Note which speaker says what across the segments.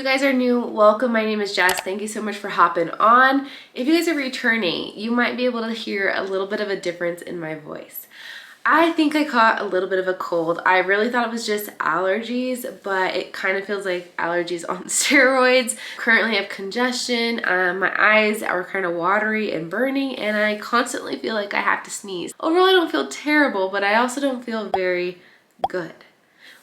Speaker 1: you guys are new, welcome. My name is Jess. Thank you so much for hopping on. If you guys are returning, you might be able to hear a little bit of a difference in my voice. I think I caught a little bit of a cold. I really thought it was just allergies, but it kind of feels like allergies on steroids. Currently I have congestion, my eyes are kind of watery and burning, and I constantly feel like I have to sneeze. Overall, I don't feel terrible, but I also don't feel very good.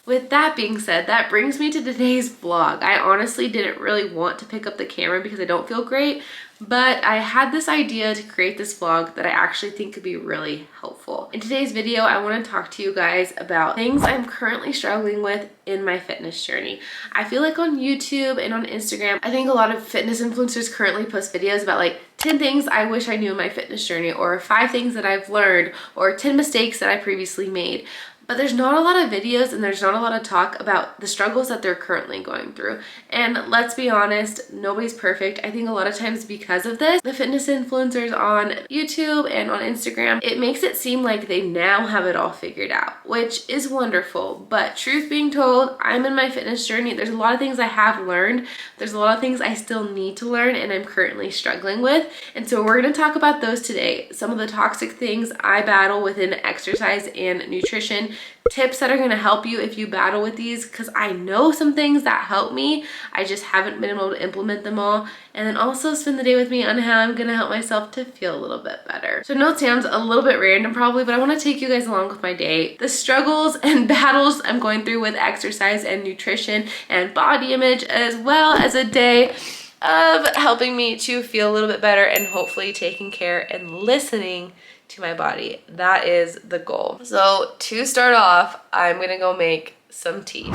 Speaker 1: With that being said, that brings me to today's vlog. I honestly didn't really want to pick up the camera because I don't feel great, but I had this idea to create this vlog that I actually think could be really helpful. In today's video, I want to talk to you guys about things I'm currently struggling with in my fitness journey. I feel like on YouTube and on Instagram, I think a lot of fitness influencers currently post videos about like 10 things I wish I knew in my fitness journey, or 5 things that I've learned, or 10 mistakes that I previously made. But there's not a lot of videos and there's not a lot of talk about the struggles that they're currently going through. And let's be honest, nobody's perfect. I think a lot of times because of this, the fitness influencers on YouTube and on Instagram, it makes it seem like they now have it all figured out, which is wonderful. But truth being told, I'm in my fitness journey. There's a lot of things I have learned. There's a lot of things I still need to learn and I'm currently struggling with. And so we're gonna talk about those today. Some of the toxic things I battle within exercise and nutrition, tips that are going to help you if you battle with these, because I know some things that help me. I just haven't been able to implement them all. And then also spend the day with me on how I'm going to help myself to feel a little bit better. So I know it sounds a little bit random probably, but I want to take you guys along with my day. The struggles and battles I'm going through with exercise and nutrition and body image, as well as a day of helping me to feel a little bit better and hopefully taking care and listening to my body. That is the goal. So to start off, I'm gonna go make some tea.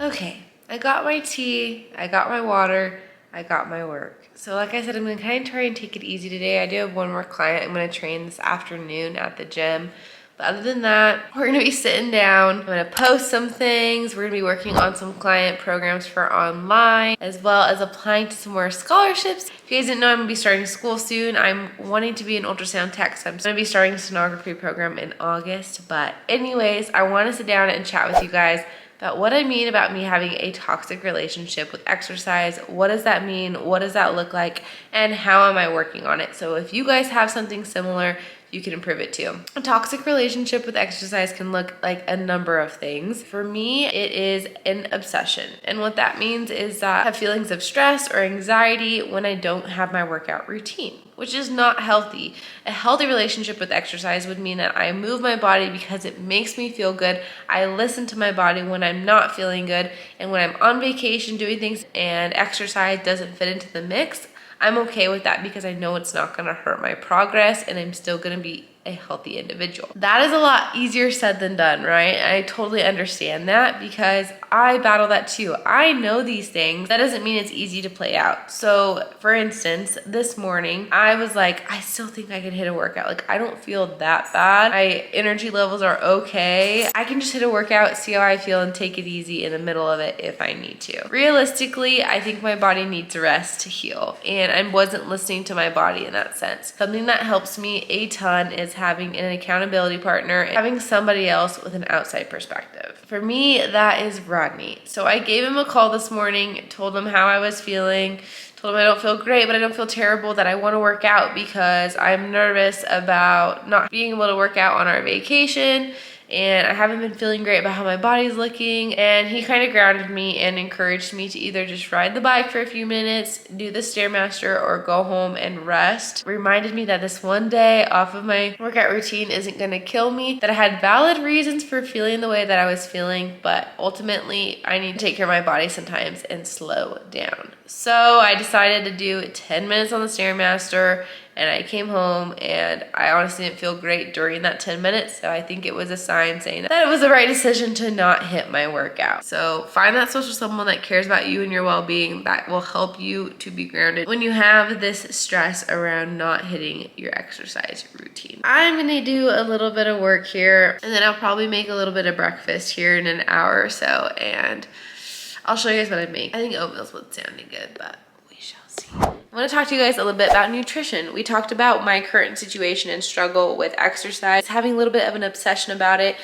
Speaker 1: Okay, I got my tea, I got my water, I got my work. So like I said, I'm gonna kind of try and take it easy today. I do have one more client I'm gonna train this afternoon at the gym. But other than that, we're gonna be sitting down. I'm gonna post some things. We're gonna be working on some client programs for online, as well as applying to some more scholarships. If you guys didn't know, I'm gonna be starting school soon. I'm wanting to be an ultrasound tech, so I'm gonna be starting a sonography program in August. But anyways, I wanna sit down and chat with you guys about what I mean about me having a toxic relationship with exercise. What does that mean? What does that look like? And how am I working on it? So if you guys have something similar, you can improve it too. A toxic relationship with exercise can look like a number of things. For me, it is an obsession. And what that means is that I have feelings of stress or anxiety when I don't have my workout routine, which is not healthy. A healthy relationship with exercise would mean that I move my body because it makes me feel good. I listen to my body when I'm not feeling good. And when I'm on vacation doing things and exercise doesn't fit into the mix, I'm okay with that because I know it's not gonna hurt my progress and I'm still gonna be a healthy individual. That is a lot easier said than done, right? I totally understand that because I battle that too. I know these things. That doesn't mean it's easy to play out. So for instance, this morning, I was like, I still think I could hit a workout. Like, I don't feel that bad. My energy levels are okay. I can just hit a workout, see how I feel, and take it easy in the middle of it if I need to. Realistically, I think my body needs rest to heal, and I wasn't listening to my body in that sense. Something that helps me a ton is having an accountability partner, having somebody else with an outside perspective. For me, that is Rodney. So I gave him a call this morning, told him how I was feeling, told him I don't feel great, but I don't feel terrible, that I want to work out because I'm nervous about not being able to work out on our vacation and I haven't been feeling great about how my body's looking. And he kind of grounded me and encouraged me to either just ride the bike for a few minutes, do the Stairmaster, or go home and rest. Reminded me that this one day off of my workout routine isn't gonna kill me, that I had valid reasons for feeling the way that I was feeling, but ultimately I need to take care of my body sometimes and slow down. So I decided to do 10 minutes on the Stairmaster, and I came home and I honestly didn't feel great during that 10 minutes. So I think it was a sign saying that it was the right decision to not hit my workout. So find that social someone that cares about you and your well-being, that will help you to be grounded when you have this stress around not hitting your exercise routine. I'm gonna do a little bit of work here, and then I'll probably make a little bit of breakfast here in an hour or so, and I'll show you guys what I make. I think oatmeal's what's sounding good, but we shall see. I want to talk to you guys a little bit about nutrition. We talked about my current situation and struggle with exercise, having a little bit of an obsession about it,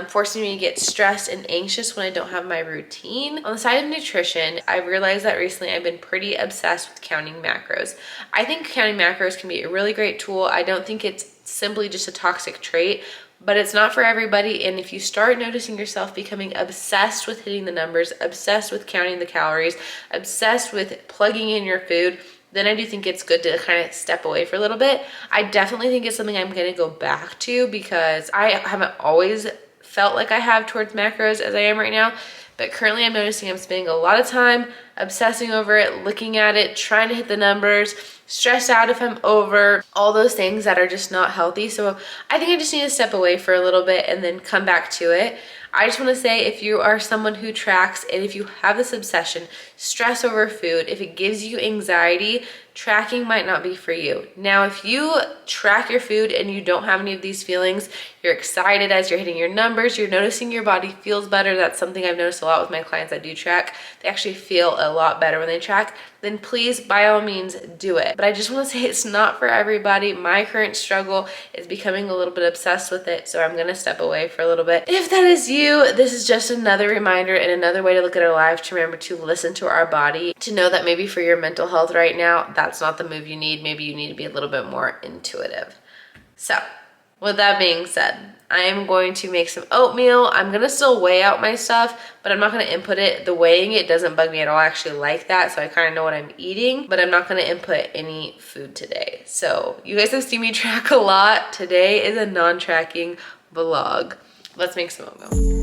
Speaker 1: forcing me to get stressed and anxious when I don't have my routine. On the side of nutrition, I realized that recently I've been pretty obsessed with counting macros. I think counting macros can be a really great tool. I don't think it's simply just a toxic trait, but it's not for everybody. And if you start noticing yourself becoming obsessed with hitting the numbers, obsessed with counting the calories, obsessed with plugging in your food, then I do think it's good to kind of step away for a little bit. I definitely think it's something I'm gonna go back to, because I haven't always felt like I have towards macros as I am right now. But currently I'm noticing I'm spending a lot of time obsessing over it, looking at it, trying to hit the numbers, stressed out if I'm over, all those things that are just not healthy. So I think I just need to step away for a little bit and then come back to it. I just want to say, if you are someone who tracks, and if you have this obsession, stress over food, if it gives you anxiety, tracking might not be for you. Now, if you track your food and you don't have any of these feelings, you're excited as you're hitting your numbers, you're noticing your body feels better. That's something I've noticed a lot with my clients that do track. They actually feel a lot better when they track. Then please, by all means, do it. But I just want to say it's not for everybody. My current struggle is becoming a little bit obsessed with it, so I'm going to step away for a little bit. If that is you, this is just another reminder and another way to look at our life, to remember to listen to our body, to know that maybe for your mental health right now, that's not the move you need. Maybe you need to be a little bit more intuitive. So with that being said, I am going to make some oatmeal. I'm gonna still weigh out my stuff, but I'm not gonna input it. The weighing it doesn't bug me at all. I actually like that, so I kind of know what I'm eating, but I'm not gonna input any food today. So you guys have seen me track a lot. Today is a non-tracking vlog. Let's make some oatmeal.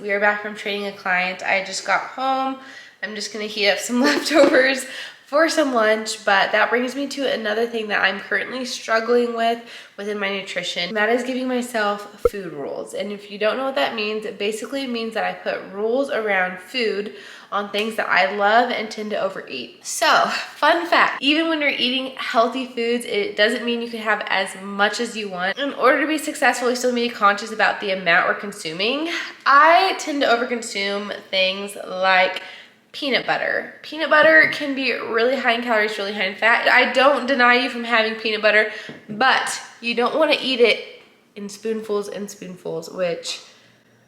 Speaker 1: We are back from training a client. I just got home. I'm just gonna heat up some leftovers for some lunch, but that brings me to another thing that I'm currently struggling with within my nutrition. And that is giving myself food rules. And if you don't know what that means, it basically means that I put rules around food on things that I love and tend to overeat. So, fun fact, even when you're eating healthy foods, it doesn't mean you can have as much as you want. In order to be successful, you still need to be conscious about the amount we're consuming. I tend to overconsume things like peanut butter. Peanut butter can be really high in calories, really high in fat. I don't deny you from having peanut butter, but you don't want to eat it in spoonfuls and spoonfuls, which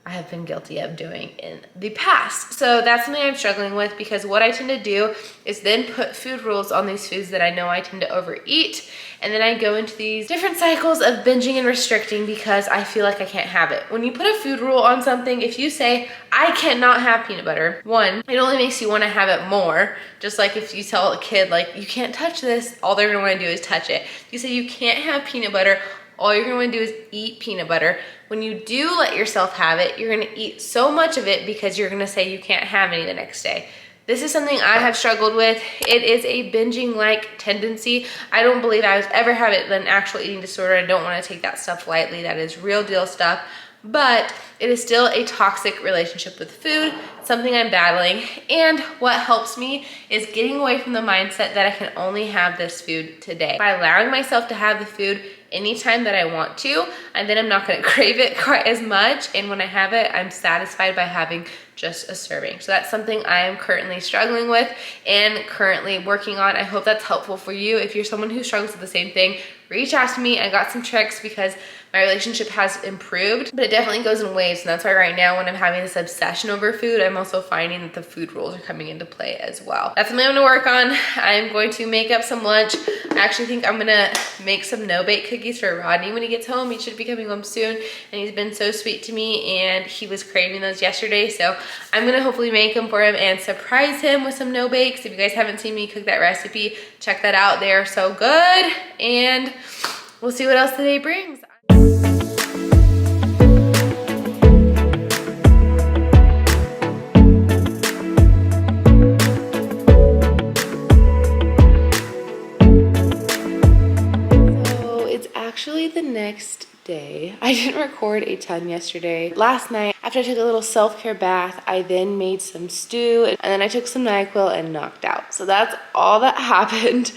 Speaker 1: I have been guilty of doing in the past. So that's something I'm struggling with, because what I tend to do is then put food rules on these foods that I know I tend to overeat. And then I go into these different cycles of binging and restricting because I feel like I can't have it. When you put a food rule on something, if you say, I cannot have peanut butter, one, it only makes you want to have it more. Just like if you tell a kid, like, you can't touch this, all they're gonna want to do is touch it. If you say you can't have peanut butter, all you're going to do is eat peanut butter. When you do let yourself have it, you're going to eat so much of it because you're going to say you can't have any the next day. This is something I have struggled with. It is a binging-like tendency. I don't believe I was ever have it an actual eating disorder. I don't want to take that stuff lightly. That is real deal stuff. but it is still a toxic relationship with food, something I'm battling. And what helps me is getting away from the mindset that I can only have this food today. By allowing myself to have the food anytime that I want to, and then I'm not gonna crave it quite as much. And when I have it, I'm satisfied by having just a serving. So that's something I am currently struggling with and currently working on. I hope that's helpful for you. If you're someone who struggles with the same thing, reach out to me. I got some tricks because my relationship has improved, but it definitely goes in waves. And that's why right now when I'm having this obsession over food, I'm also finding that the food rules are coming into play as well. That's something I'm gonna work on. I'm going to make up some lunch. I actually think I'm gonna make some no-bake cookies for Rodney when he gets home. He should be coming home soon, and he's been so sweet to me, and he was craving those yesterday. So I'm gonna hopefully make them for him and surprise him with some no-bakes. If you guys haven't seen me cook that recipe, check that out. They are so good, and we'll see what else the day brings. Actually the next day. I didn't record a ton yesterday. Last night, after I took a little self-care bath, I then made some stew, and then I took some NyQuil and knocked out. So that's all that happened.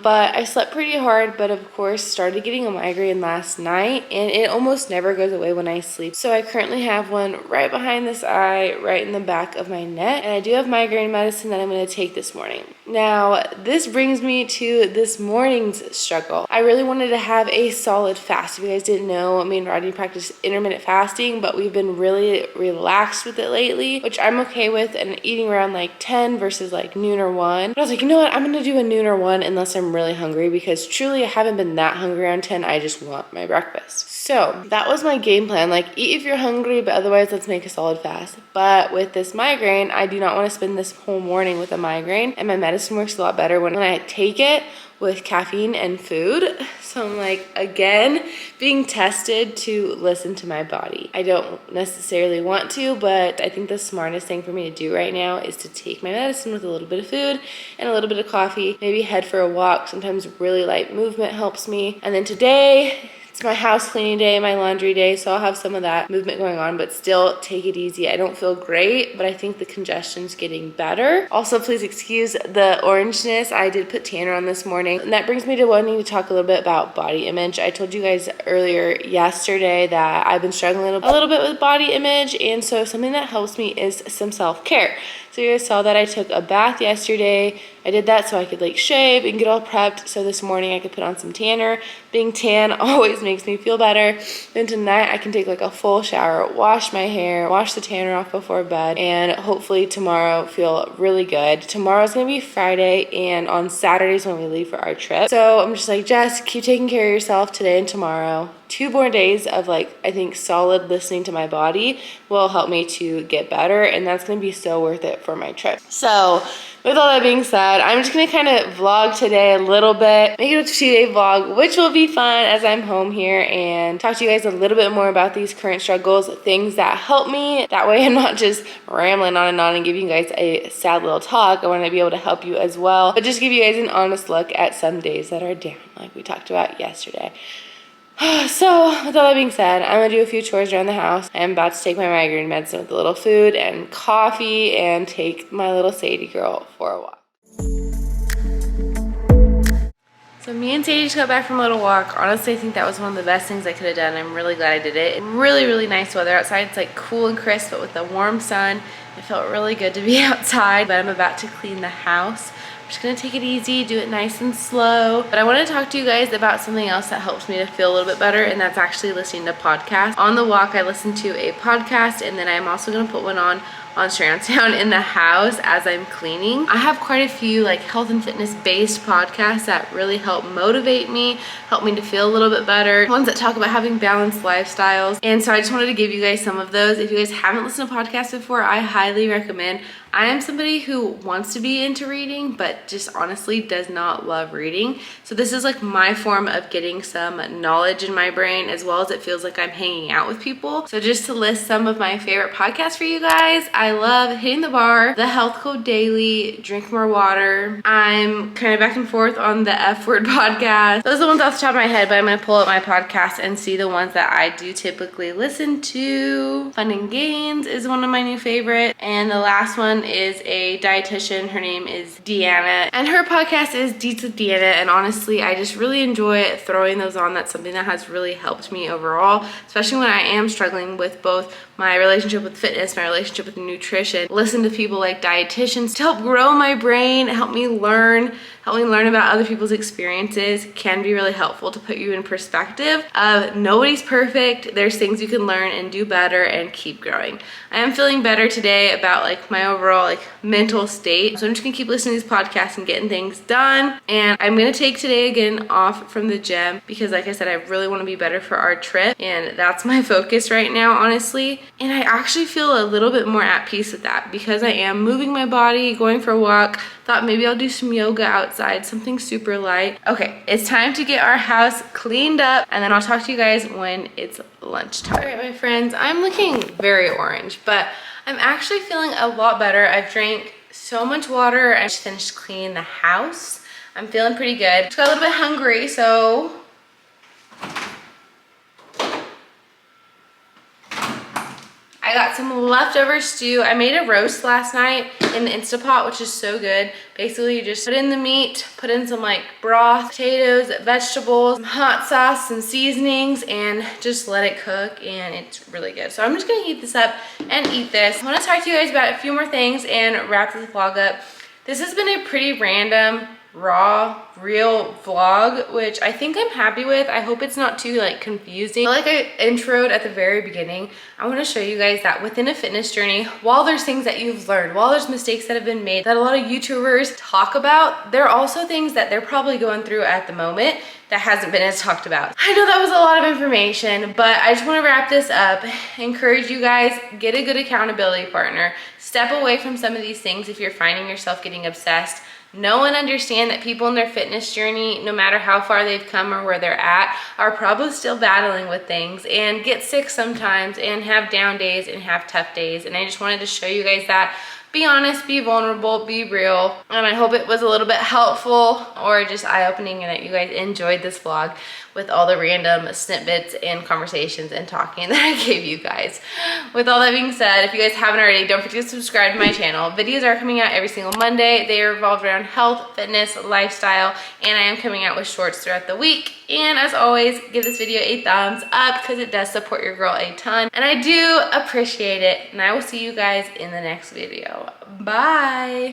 Speaker 1: But I slept pretty hard, but of course started getting a migraine last night, and it almost never goes away when I sleep. So I currently have one right behind this eye, right in the back of my neck, and I do have migraine medicine that I'm gonna take this morning. Now, this brings me to this morning's struggle. I really wanted to have a solid fast. If you guys didn't know, me and Rodney practice intermittent fasting, but we've been really relaxed with it lately, which I'm okay with, and eating around like 10 versus like noon or 1. But I was like, you know what? I'm gonna do a noon or 1 unless I'm really hungry, because truly I haven't been that hungry around 10. I just want my breakfast. So that was my game plan. Like, eat if you're hungry, but otherwise let's make a solid fast. But with this migraine, I do not want to spend this whole morning with a migraine, and my medicine works a lot better when I take it with caffeine and food. So I'm like, again, being tested to listen to my body. I don't necessarily want to, but I think the smartest thing for me to do right now is to take my medicine with a little bit of food and a little bit of coffee, maybe head for a walk. Sometimes really light movement helps me. And then today, it's my house cleaning day, my laundry day, so I'll have some of that movement going on, but still take it easy. I don't feel great, but I think the congestion's getting better. Also, please excuse the orangeness. I did put tanner on this morning, and that brings me to wanting to talk a little bit about body image. I told you guys earlier yesterday that I've been struggling a little bit with body image, and so something that helps me is some self-care. So you guys saw that I took a bath yesterday. I did that so I could like shave and get all prepped, so this morning I could put on some tanner. Being tan always makes me feel better. Then tonight I can take like a full shower, wash my hair, wash the tanner off before bed, and hopefully tomorrow feel really good. Tomorrow's gonna be Friday, and on Saturdays when we leave for our trip. So I'm just like, Jess, keep taking care of yourself today and tomorrow. 2 more days of like, I think solid listening to my body will help me to get better, and that's gonna be so worth it for my trip. So with all that being said, I'm just gonna kind of vlog today a little bit, make it a 2-day vlog, which will be fun as I'm home here, and talk to you guys a little bit more about these current struggles, things that help me. That way I'm not just rambling on and giving you guys a sad little talk. I want to be able to help you as well, but just give you guys an honest look at some days that are down, like we talked about yesterday. So with all that being said, I'm gonna do a few chores around the house. I'm about to take my migraine medicine with a little food and coffee, and take my little Sadie girl for a walk. So me and Sadie just got back from a little walk. Honestly, I think that was one of the best things I could have done. I'm really glad I did it. Really nice weather outside. It's like cool and crisp, but with the warm sun, it felt really good to be outside. But I'm about to clean the house. I'm just gonna take it easy, do it nice and slow. But I want to talk to you guys about something else that helps me to feel a little bit better, and that's actually listening to podcasts. On the walk, I listen to a podcast, and then I'm also gonna put one on surround sound in the house as I'm cleaning. I have quite a few like health and fitness based podcasts that really help motivate me, help me to feel a little bit better, ones that talk about having balanced lifestyles. And so I just wanted to give you guys some of those. If you guys haven't listened to podcasts before, I highly recommend. I am somebody who wants to be into reading, but just honestly does not love reading. So this is like my form of getting some knowledge in my brain, as well as it feels like I'm hanging out with people. So just to list some of my favorite podcasts for you guys, I love hitting the bar, the health code daily, drink more water. I'm kind of back and forth on the F word podcast. Those are the ones off the top of my head, but I'm gonna pull up my podcast and see the ones that I do typically listen to. Fun and Gains is one of my new favorites. And the last one is a dietitian. Her name is Deanna, and her podcast is Deets with Deanna. And honestly, I just really enjoy throwing those on. That's something that has really helped me overall, especially when I am struggling with both my relationship with fitness, my relationship with nutrition. Listen to people like dietitians to help grow my brain, help me learn about other people's experiences. Can be really helpful to put you in perspective of nobody's perfect. There's things you can learn and do better and keep growing. I am feeling better today about like my overall like mental state. So I'm just gonna keep listening to these podcasts and getting things done. And I'm gonna take today again off from the gym because like I said, I really wanna be better for our trip. And that's my focus right now, honestly. And I actually feel a little bit more at peace with that because I am moving my body, going for a walk. Thought maybe I'll do some yoga outside, something super light. Okay, it's time to get our house cleaned up and then I'll talk to you guys when it's lunchtime. All right, my friends, I'm looking very orange, but I'm actually feeling a lot better. I've drank so much water. I just finished cleaning the house. I'm feeling pretty good. Just got a little bit hungry, so I got some leftover stew. I made a roast last night in the Instapot, which is so good. Basically, you just put in the meat, put in some like broth, potatoes, vegetables, some hot sauce, some seasonings, and just let it cook, and it's really good. So I'm just gonna heat this up and eat this. I wanna talk to you guys about a few more things and wrap this vlog up. This has been a pretty random, raw, real vlog, which I think I'm happy with. I hope it's not too like confusing. Like I introed at the very beginning, I want to show you guys that within a fitness journey, while there's things that you've learned, while there's mistakes that have been made that a lot of YouTubers talk about, there are also things that they're probably going through at the moment that hasn't been as talked about. I know that was a lot of information, but I just want to wrap this up. Encourage you guys, get a good accountability partner. Step away from some of these things if you're finding yourself getting obsessed. Know and understand that people in their fitness journey, no matter how far they've come or where they're at, are probably still battling with things and get sick sometimes and have down days and have tough days. And I just wanted to show you guys that. Be honest, be vulnerable, be real. And I hope it was a little bit helpful or just eye-opening and that you guys enjoyed this vlog with all the random snippets and conversations and talking that I gave you guys. With all that being said, if you guys haven't already, don't forget to subscribe to my channel. Videos are coming out every single Monday. They are revolved around health, fitness, lifestyle, and I am coming out with shorts throughout the week. And as always, give this video a thumbs up because it does support your girl a ton. And I do appreciate it. And I will see you guys in the next video. Bye.